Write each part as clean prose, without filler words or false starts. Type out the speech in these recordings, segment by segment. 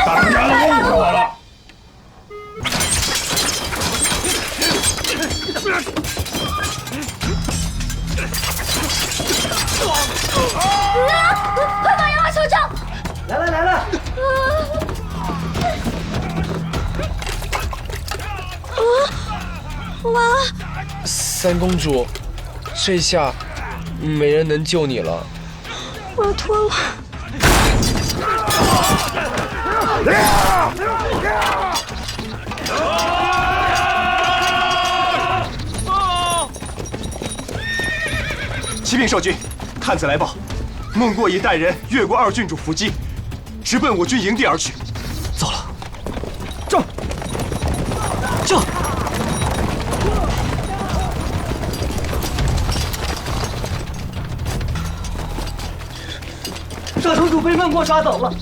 大当家的误会我了。快帮杨花求救！来了来了！完了！三公主，这下没人能救你了。我要脱了！启禀少君，探子来报，孟过已带人越过二郡主伏击，直奔我军营地而去。糟了！这！少城主被孟过抓走了。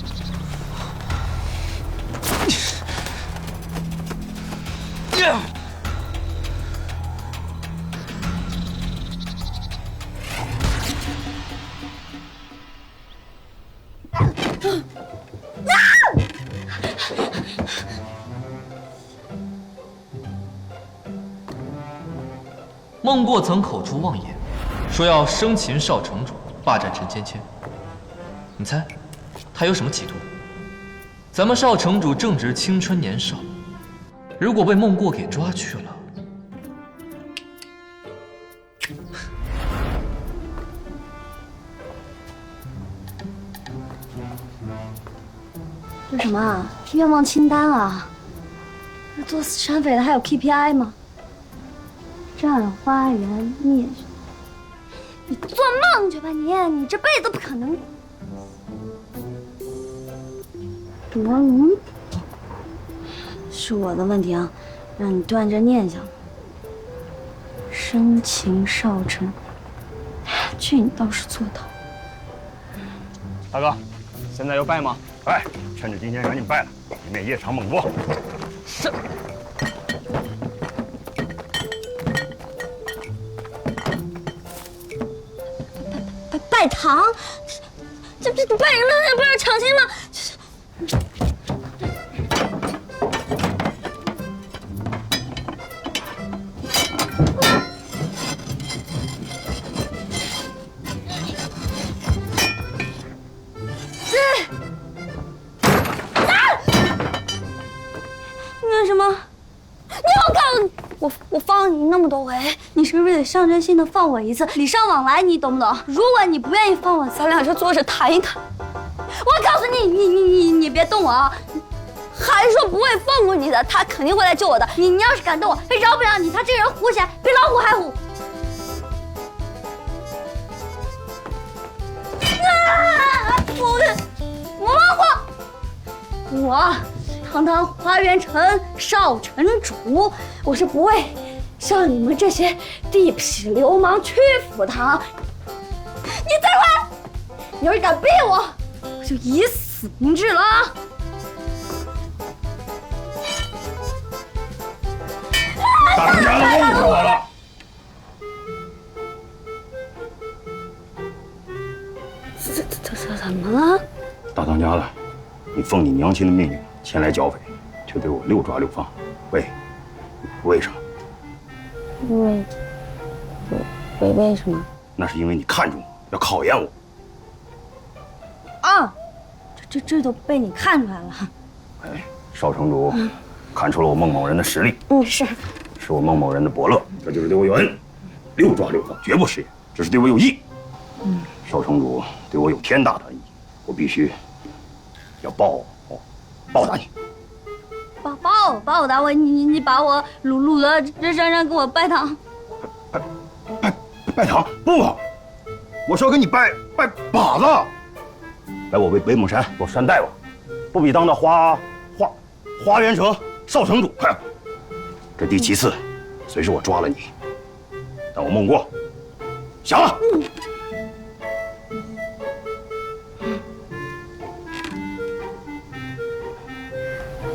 孟过曾口出妄言，说要生擒少城主，霸占陈芊芊。你猜，他有什么企图？咱们少城主正值青春年少，如果被孟过给抓去了，这什么啊？愿望清单啊？做死山匪的还有 KPI 吗？占花园灭，你做梦去吧你这辈子都不可能。是我的问题啊，让你断这念想。生擒少城，这你倒是做到。大哥，现在要拜吗？拜，趁着今天赶紧拜了，以免夜长梦多。是。拜堂，这拜人了，不是抢亲吗？你干什么？你我告诉你，我放你那么多回，你是不是得象征性的放我一次，礼尚往来，你懂不懂？如果你不愿意放我，咱俩就坐着谈一谈。我告诉你，你别动我啊！还说不会放过你的，他肯定会来救我的。你要是敢动我，非饶不了你。他这人虎起来比老虎还虎。我忘过，我堂堂花园城少城主，我是不会向你们这些地痞流氓屈服的。你再快，你要是敢逼我，我就以死明志了啊！大当家的误会我了。这怎么了？大当家的，你奉你娘亲的命令前来剿匪，却对我六抓六放，为什么？为什么？那是因为你看中我，要考验我。啊，这都被你看出来了。哎，少城主看出了我孟某人的实力。是我孟某人的伯乐，这就是对我有恩。六抓六放，绝不食言，这是对我有义。少城主对我有天大的恩义，我必须要报答你。报答我，你把我掳到这山上给我拜堂。拜堂不，我是要给你拜把子。来我威猛山，我山大王，不比当的花园城少城主。这第7次，虽是我抓了你，但我孟过降了。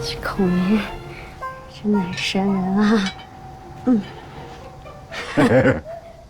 这孔明真乃神人啊！